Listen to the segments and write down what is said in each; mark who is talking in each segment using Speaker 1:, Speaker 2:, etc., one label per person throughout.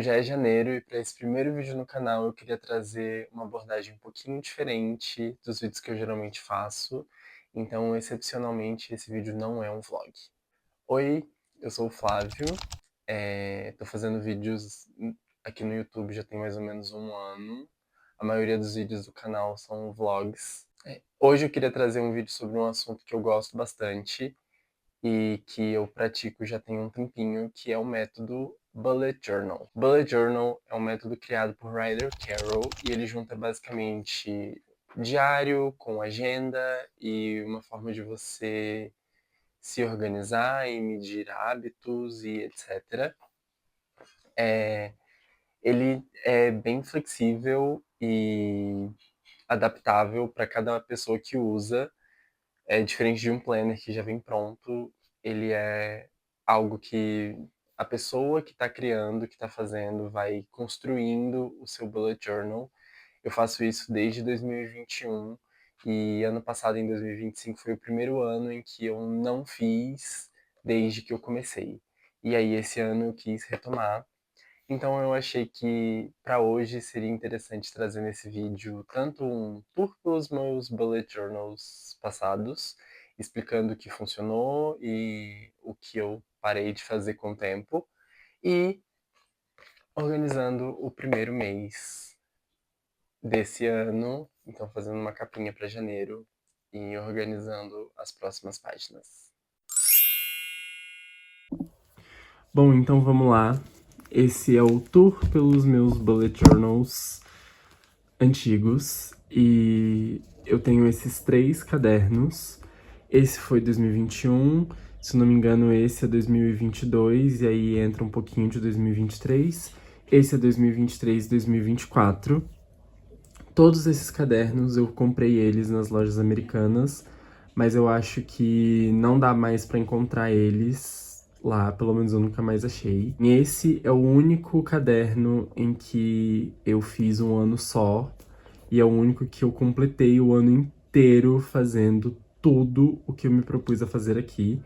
Speaker 1: já é janeiro e para esse primeiro vídeo no canal eu queria trazer uma abordagem um pouquinho diferente dos vídeos que eu geralmente faço. Então, excepcionalmente, esse vídeo não é um vlog. Oi, eu sou o Flávio, tô fazendo vídeos aqui no YouTube já tem mais ou menos um ano. A maioria dos vídeos do canal são vlogs. Hoje eu queria trazer um vídeo sobre um assunto que eu gosto bastante e que eu pratico já tem um tempinho, que é o método Bullet Journal. Bullet Journal é um método criado por Ryder Carroll e ele junta basicamente diário com agenda e uma forma de você se organizar e medir hábitos e etc. Ele é bem flexível e adaptável para cada pessoa que usa. É diferente de um planner que já vem pronto, ele é algo que a pessoa que está criando, que está fazendo, vai construindo o seu bullet journal. Eu faço isso desde 2021 e ano passado, em 2025, foi o primeiro ano em que eu não fiz desde que eu comecei. E aí esse ano eu quis retomar. Então eu achei que para hoje seria interessante trazer nesse vídeo tanto um tour pelos meus bullet journals passados, explicando o que funcionou e o que eu parei de fazer com o tempo, e organizando o primeiro mês desse ano, então fazendo uma capinha para janeiro e organizando as próximas páginas. Bom, então vamos lá. Esse é o tour pelos meus bullet journals antigos e eu tenho esses 3 cadernos. Esse foi 2021, se não me engano esse é 2022 e aí entra um pouquinho de 2023. Esse é 2023 e 2024. Todos esses cadernos eu comprei eles nas lojas americanas, mas eu acho que não dá mais pra encontrar eles lá, pelo menos eu nunca mais achei. E esse é o único caderno em que eu fiz um ano só, e é o único que eu completei o ano inteiro fazendo tudo o que eu me propus a fazer aqui.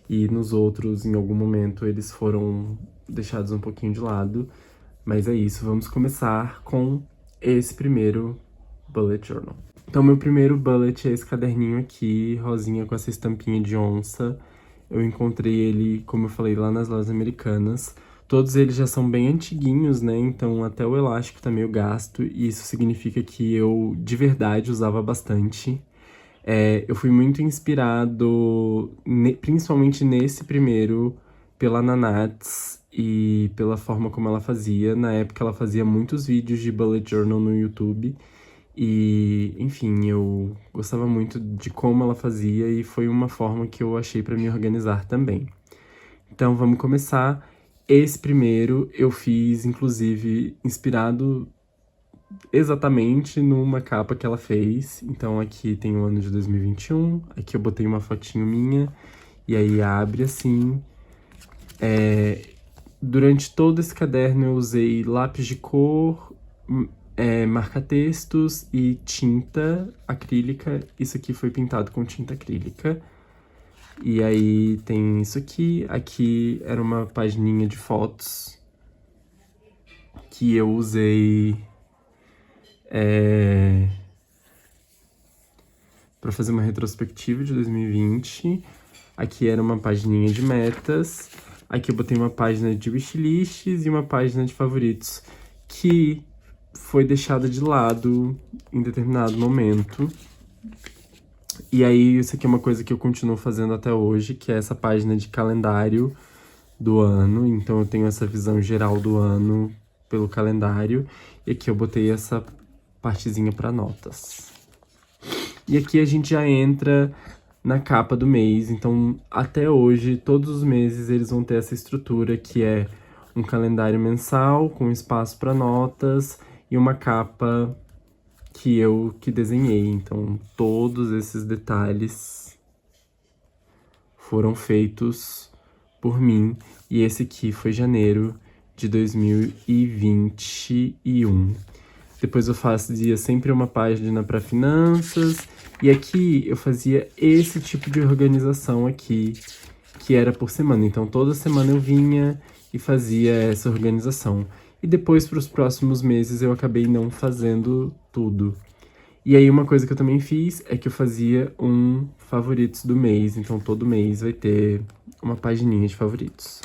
Speaker 1: E nos outros, em algum momento, eles foram deixados um pouquinho de lado. Mas é isso, vamos começar com esse primeiro bullet journal. Então, meu primeiro bullet é esse caderninho aqui, rosinha com essa estampinha de onça. Eu encontrei ele, como eu falei, lá nas lojas americanas. Todos eles já são bem antiguinhos, né? Então até o elástico tá meio gasto. E isso significa que eu, de verdade, usava bastante. Eu fui muito inspirado, principalmente nesse primeiro, pela Nanats e pela forma como ela fazia. Na época ela fazia muitos vídeos de bullet journal no YouTube. E, enfim, eu gostava muito de como ela fazia e foi uma forma que eu achei para me organizar também. Então vamos começar. Esse primeiro eu fiz, inclusive, inspirado exatamente numa capa que ela fez. Então aqui tem o ano de 2021, aqui eu botei uma fotinho minha, e aí abre assim. Durante todo esse caderno eu usei lápis de cor, marca-textos e tinta acrílica. Isso aqui foi pintado com tinta acrílica. E aí tem isso aqui. Aqui era uma pagininha de fotos que eu usei para fazer uma retrospectiva de 2020. Aqui era uma pagininha de metas. Aqui eu botei uma página de wishlists e uma página de favoritos, que foi deixada de lado em determinado momento. E aí, isso aqui é uma coisa que eu continuo fazendo até hoje, que é essa página de calendário do ano. Então eu tenho essa visão geral do ano pelo calendário. E aqui eu botei essa partezinha para notas. E aqui a gente já entra na capa do mês. Então, até hoje, todos os meses eles vão ter essa estrutura, que é um calendário mensal com espaço para notas e uma capa que eu desenhei. Então, todos esses detalhes foram feitos por mim. E esse aqui foi janeiro de 2021. Depois eu fazia sempre uma página para finanças. E aqui eu fazia esse tipo de organização aqui, que era por semana. Então toda semana eu vinha e fazia essa organização. E depois, para os próximos meses, eu acabei não fazendo tudo. E aí, uma coisa que eu também fiz é que eu fazia um favoritos do mês. Então, todo mês vai ter uma pagininha de favoritos.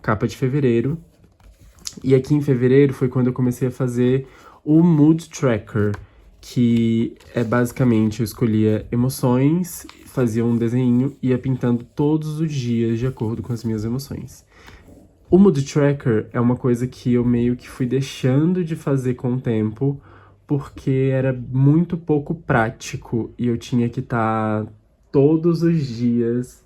Speaker 1: Capa de fevereiro. E aqui em fevereiro foi quando eu comecei a fazer o Mood Tracker, que é basicamente, eu escolhia emoções, fazia um desenho e ia pintando todos os dias de acordo com as minhas emoções. O Mood Tracker é uma coisa que eu meio que fui deixando de fazer com o tempo, porque era muito pouco prático e eu tinha que estar todos os dias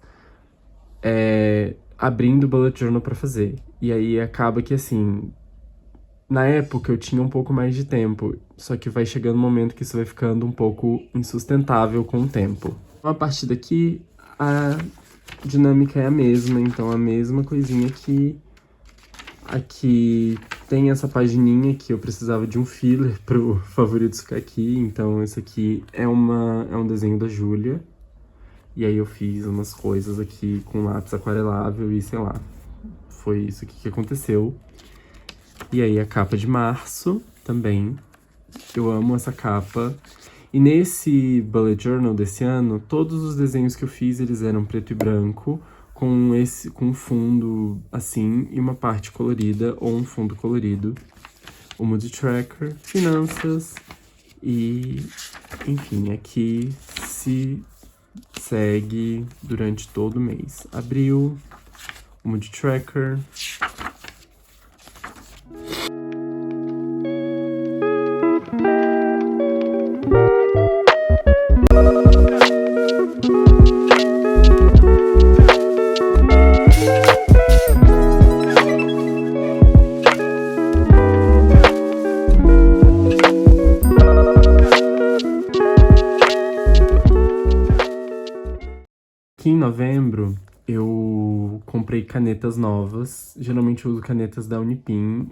Speaker 1: abrindo o Bullet Journal pra fazer. E aí acaba que assim, na época eu tinha um pouco mais de tempo, só que vai chegando um momento que isso vai ficando um pouco insustentável com o tempo. A partir daqui, a dinâmica é a mesma, então a mesma coisinha que aqui tem essa pagininha que eu precisava de um filler pro favoritos ficar aqui, então esse aqui é um desenho da Júlia. E aí eu fiz umas coisas aqui com lápis aquarelável e sei lá, foi isso aqui que aconteceu. E aí a capa de março também, eu amo essa capa. E nesse Bullet Journal desse ano, todos os desenhos que eu fiz, eles eram preto e branco, com um fundo assim e uma parte colorida ou um fundo colorido. O Mood Tracker, finanças e, enfim, aqui se segue durante todo o mês. Abril, o Mood Tracker. Aqui em novembro, eu comprei canetas novas. Geralmente eu uso canetas da Unipin,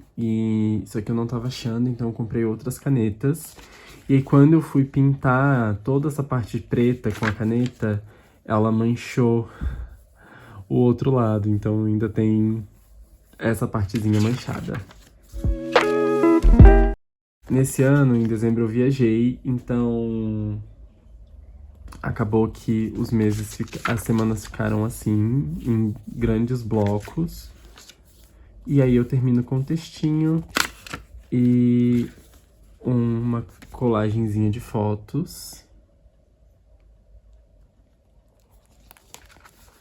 Speaker 1: só que eu não tava achando, então eu comprei outras canetas. E aí quando eu fui pintar toda essa parte preta com a caneta, ela manchou o outro lado, então ainda tem essa partezinha manchada. Nesse ano, em dezembro, eu viajei, então acabou que os meses, as semanas ficaram assim, em grandes blocos. E aí eu termino com um textinho e uma colagenzinha de fotos.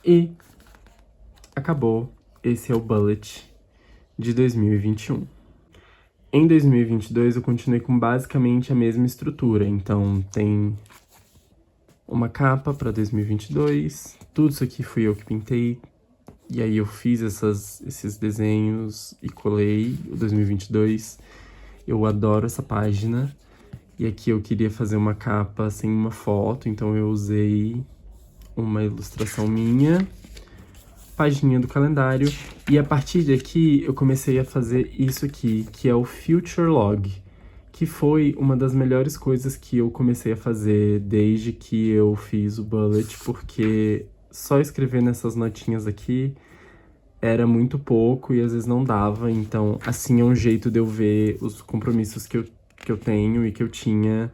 Speaker 1: E acabou. Esse é o Bullet de 2021. Em 2022 eu continuei com basicamente a mesma estrutura, então tem uma capa para 2022, tudo isso aqui fui eu que pintei, e aí eu fiz esses desenhos e colei o 2022. Eu adoro essa página, e aqui eu queria fazer uma capa sem uma foto, então eu usei uma ilustração minha, pagininha do calendário, e a partir daqui eu comecei a fazer isso aqui, que é o Future Log, que foi uma das melhores coisas que eu comecei a fazer desde que eu fiz o Bullet, porque só escrever nessas notinhas aqui era muito pouco e às vezes não dava, então assim é um jeito de eu ver os compromissos que eu tenho e que eu tinha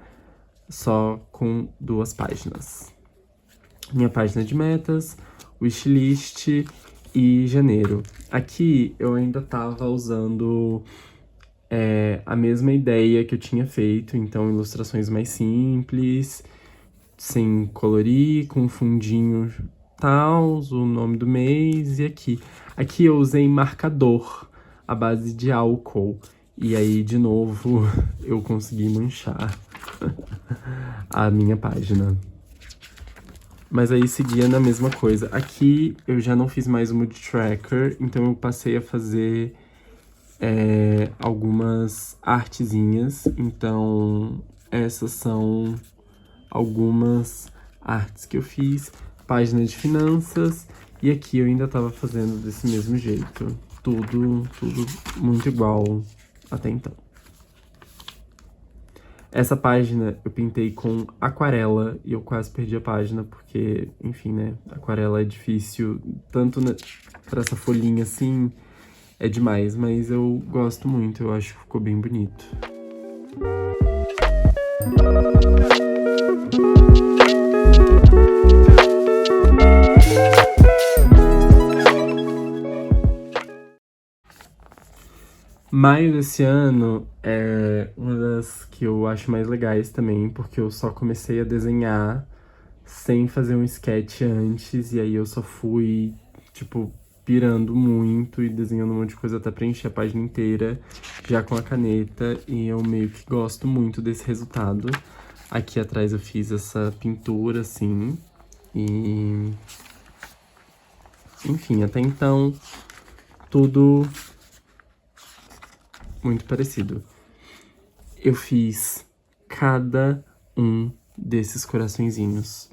Speaker 1: só com 2 páginas. Minha página de metas, wishlist e janeiro. Aqui eu ainda tava usando a mesma ideia que eu tinha feito, então ilustrações mais simples, sem colorir, com fundinho tal, o nome do mês e aqui. Aqui eu usei marcador à base de álcool. E aí, de novo, eu consegui manchar a minha página. Mas aí seguia na mesma coisa. Aqui eu já não fiz mais o Mood Tracker, então eu passei a fazer algumas artezinhas. Então essas são algumas artes que eu fiz. Página de finanças. E aqui eu ainda tava fazendo desse mesmo jeito. Tudo muito igual até então. Essa página eu pintei com aquarela e eu quase perdi a página porque, enfim, né, aquarela é difícil, tanto pra essa folhinha assim, é demais, mas eu gosto muito, eu acho que ficou bem bonito. Maio desse ano é uma das que eu acho mais legais também, porque eu só comecei a desenhar sem fazer um sketch antes, e aí eu só fui, tipo, pirando muito e desenhando um monte de coisa até preencher a página inteira, já com a caneta, e eu meio que gosto muito desse resultado. Aqui atrás eu fiz essa pintura, assim, e... enfim, até então, tudo muito parecido. Eu fiz cada um desses coraçõezinhos.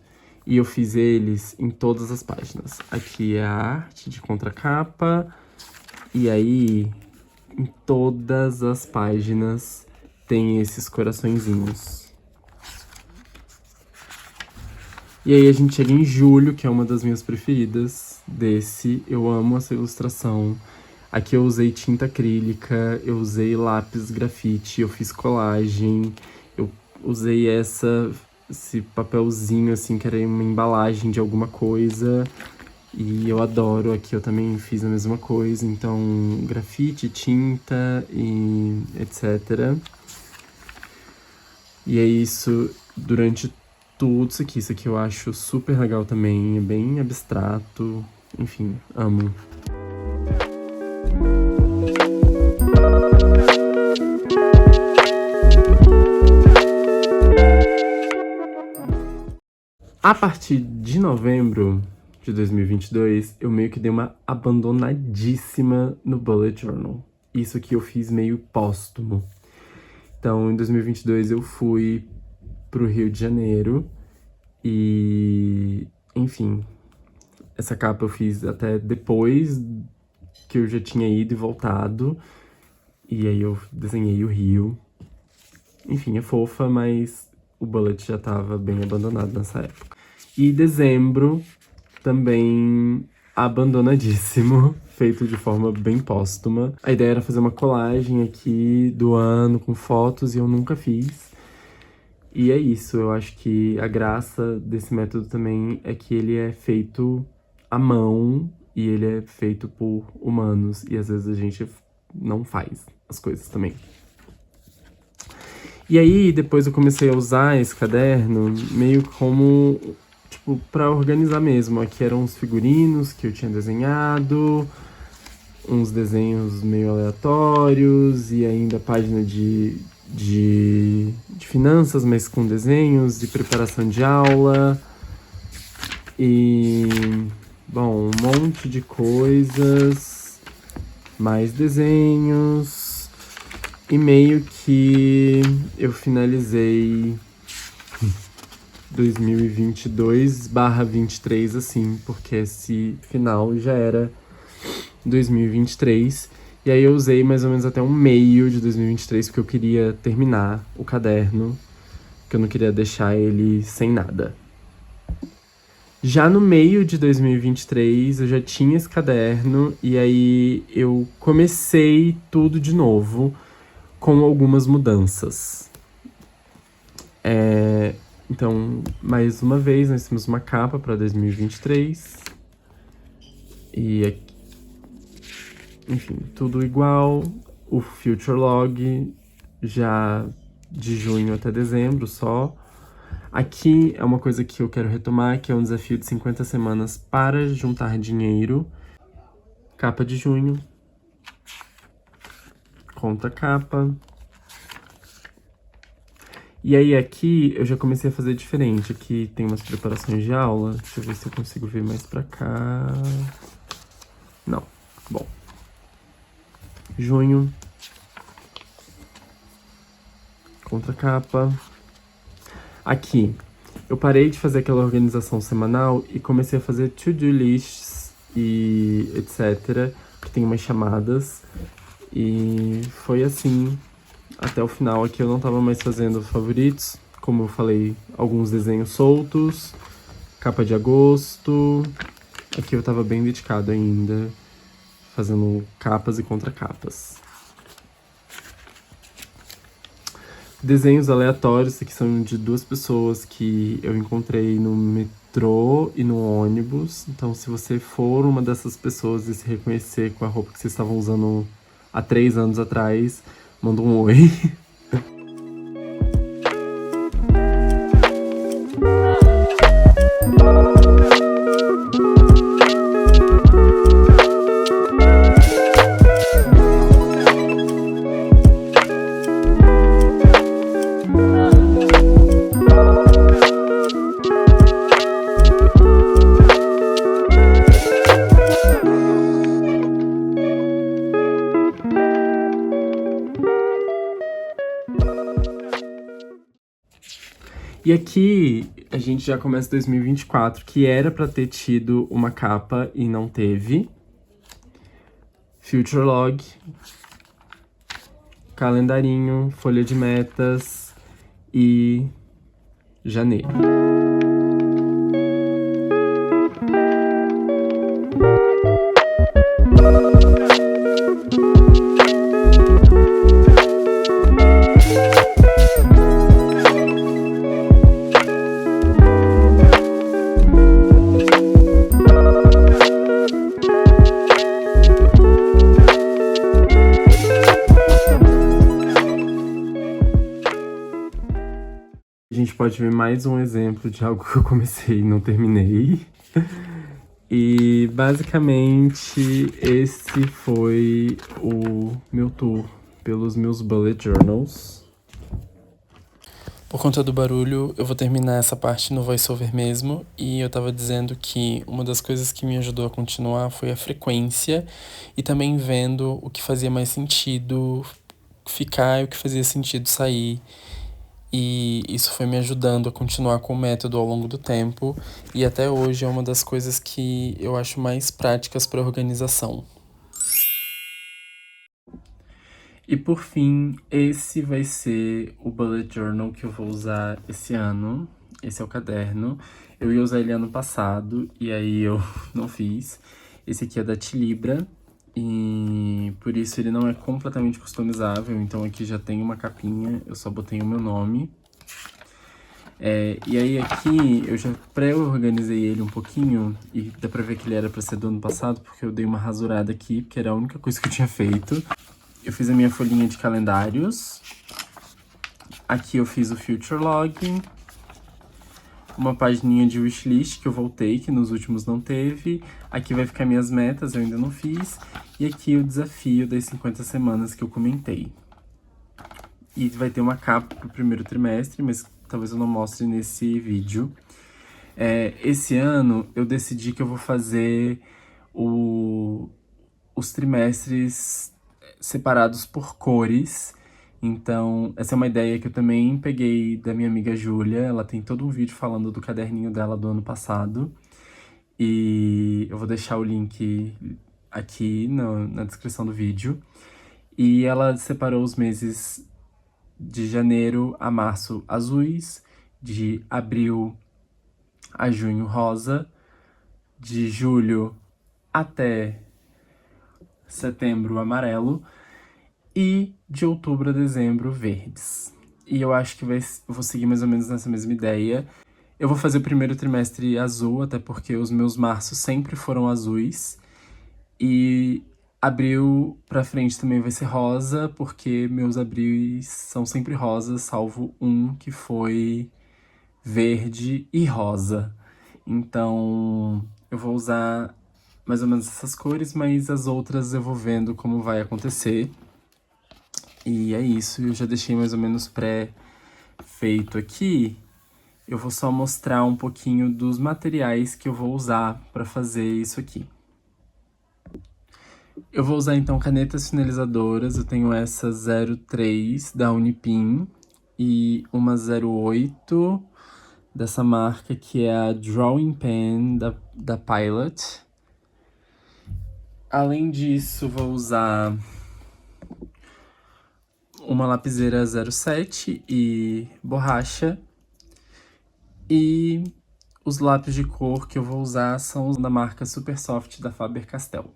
Speaker 1: E eu fiz eles em todas as páginas. Aqui é a arte de contracapa. E aí, em todas as páginas, tem esses coraçõezinhos. E aí a gente chega em julho, que é uma das minhas preferidas desse. Eu amo essa ilustração. Aqui eu usei tinta acrílica, eu usei lápis grafite, eu fiz colagem, eu usei esse papelzinho, assim, que era uma embalagem de alguma coisa. E eu adoro, aqui eu também fiz a mesma coisa, então grafite, tinta e etc. E é isso durante tudo isso aqui. Isso aqui eu acho super legal também, é bem abstrato, enfim, amo. A partir de novembro de 2022, eu meio que dei uma abandonadíssima no Bullet Journal. Isso aqui eu fiz meio póstumo. Então, em 2022 eu fui pro Rio de Janeiro e, enfim, essa capa eu fiz até depois que eu já tinha ido e voltado. E aí eu desenhei o Rio. Enfim, é fofa, mas o Bullet já tava bem abandonado nessa época. E dezembro, também abandonadíssimo, feito de forma bem póstuma. A ideia era fazer uma colagem aqui do ano com fotos e eu nunca fiz. E é isso, eu acho que a graça desse método também é que ele é feito à mão e ele é feito por humanos. E às vezes a gente não faz as coisas também. E aí, depois eu comecei a usar esse caderno meio como, tipo, pra organizar mesmo. Aqui eram uns figurinos que eu tinha desenhado, uns desenhos meio aleatórios, e ainda a página de finanças, mas com desenhos, de preparação de aula. E, bom, um monte de coisas, mais desenhos. E meio que eu finalizei 2022/23 assim, porque esse final já era 2023. E aí eu usei mais ou menos até um meio de 2023, porque eu queria terminar o caderno, porque eu não queria deixar ele sem nada. Já no meio de 2023, eu já tinha esse caderno, e aí eu comecei tudo de novo, com algumas mudanças. Então, mais uma vez, nós temos uma capa para 2023. E, enfim, tudo igual. O Future Log, já de junho até dezembro só. Aqui é uma coisa que eu quero retomar, que é um desafio de 50 semanas para juntar dinheiro. Capa de junho. Conta capa. E aí aqui eu já comecei a fazer diferente. Aqui tem umas preparações de aula. Deixa eu ver se eu consigo ver mais pra cá. Não. Bom. Junho. Contracapa. Aqui eu parei de fazer aquela organização semanal e comecei a fazer to-do lists e etc. Que tem umas chamadas. E foi assim até o final. Aqui eu não tava mais fazendo favoritos, como eu falei, alguns desenhos soltos, capa de agosto. Aqui eu tava bem dedicado ainda, fazendo capas e contracapas. Desenhos aleatórios, aqui são de 2 pessoas que eu encontrei no metrô e no ônibus. Então, se você for uma dessas pessoas e se reconhecer com a roupa que vocês estavam usando há 3 anos atrás, manda um oi. E aqui a gente já começa 2024, que era pra ter tido uma capa e não teve. Future Log, calendarinho, folha de metas e janeiro. A gente pode ver mais um exemplo de algo que eu comecei e não terminei. E basicamente esse foi o meu tour pelos meus bullet journals. Por conta do barulho, eu vou terminar essa parte no voiceover mesmo. E eu tava dizendo que uma das coisas que me ajudou a continuar foi a frequência e também vendo o que fazia mais sentido ficar e o que fazia sentido sair. E isso foi me ajudando a continuar com o método ao longo do tempo. E até hoje é uma das coisas que eu acho mais práticas para organização. E por fim, esse vai ser o bullet journal que eu vou usar esse ano. Esse é o caderno. Eu ia usar ele ano passado e aí eu não fiz. Esse aqui é da Tilibra e por isso ele não é completamente customizável. Então aqui já tem uma capinha, eu só botei o meu nome. E aí aqui eu já pré-organizei ele um pouquinho e dá pra ver que ele era pra ser do ano passado porque eu dei uma rasurada aqui, porque era a única coisa que eu tinha feito. Eu fiz a minha folhinha de calendários. Aqui eu fiz o Future Log. Uma pagininha de wishlist que eu voltei, que nos últimos não teve. Aqui vai ficar minhas metas, eu ainda não fiz. E aqui o desafio das 50 semanas que eu comentei. E vai ter uma capa pro primeiro trimestre, mas talvez eu não mostre nesse vídeo. Esse ano eu decidi que eu vou fazer os trimestres separados por cores. Então, essa é uma ideia que eu também peguei da minha amiga Júlia. Ela tem todo um vídeo falando do caderninho dela do ano passado. E eu vou deixar o link aqui na descrição do vídeo. E ela separou os meses de janeiro a março azuis, de abril a junho rosa, de julho até setembro amarelo e de outubro a dezembro verdes. E eu acho que vou seguir mais ou menos nessa mesma ideia. Eu vou fazer o primeiro trimestre azul, até porque os meus marços sempre foram azuis. E abril pra frente também vai ser rosa, porque meus abris são sempre rosas, salvo um que foi verde e rosa. Então eu vou usar mais ou menos essas cores, mas as outras eu vou vendo como vai acontecer. E é isso, eu já deixei mais ou menos pré-feito aqui. Eu vou só mostrar um pouquinho dos materiais que eu vou usar para fazer isso aqui. Eu vou usar então canetas finalizadoras, eu tenho essa 03 da Unipin e uma 08 dessa marca que é a Drawing Pen da Pilot. Além disso, vou usar uma lapiseira 07 e borracha. E os lápis de cor que eu vou usar são os da marca Super Soft da Faber-Castell.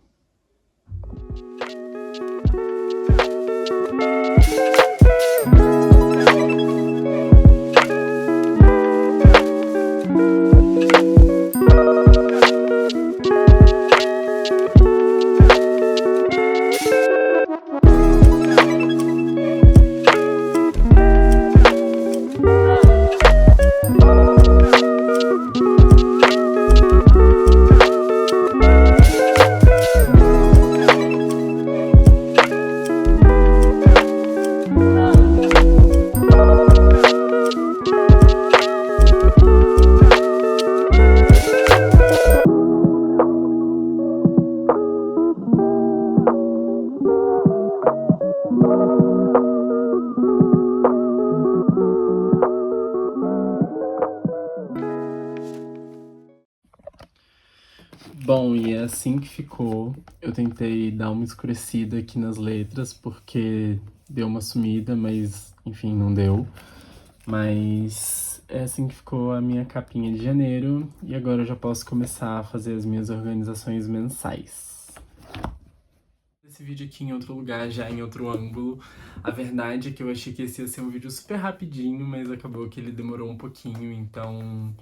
Speaker 1: Bom, e é assim que ficou. Eu tentei dar uma escurecida aqui nas letras, porque deu uma sumida, mas enfim, não deu. Mas é assim que ficou a minha capinha de janeiro, e agora eu já posso começar a fazer as minhas organizações mensais. Esse vídeo aqui em outro lugar, já em outro ângulo. A verdade é que eu achei que esse ia ser um vídeo super rapidinho, mas acabou que ele demorou um pouquinho, então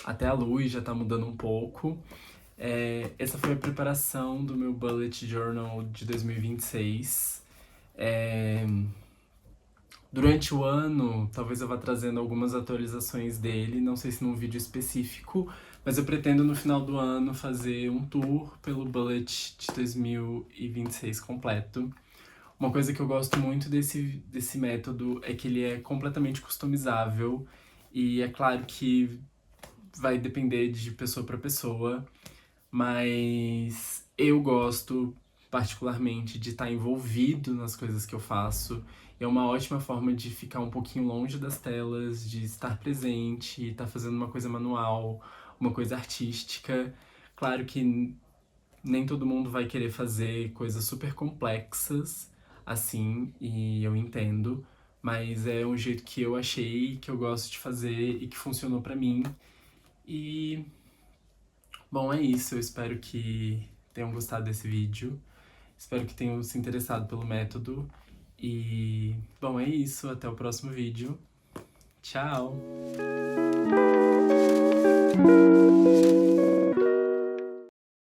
Speaker 1: até a luz já tá mudando um pouco. Essa foi a preparação do meu Bullet Journal de 2026. Durante o ano, talvez eu vá trazendo algumas atualizações dele, não sei se num vídeo específico, mas eu pretendo no final do ano fazer um tour pelo Bullet de 2026 completo. Uma coisa que eu gosto muito desse método é que ele é completamente customizável, e é claro que vai depender de pessoa para pessoa, mas eu gosto particularmente de estar envolvido nas coisas que eu faço. É uma ótima forma de ficar um pouquinho longe das telas, de estar presente, estar fazendo uma coisa manual, uma coisa artística. Claro que nem todo mundo vai querer fazer coisas super complexas assim, e eu entendo, mas é um jeito que eu achei, que eu gosto de fazer e que funcionou pra mim. E bom, é isso. Eu espero que tenham gostado desse vídeo. Espero que tenham se interessado pelo método. E, bom, é isso. Até o próximo vídeo. Tchau!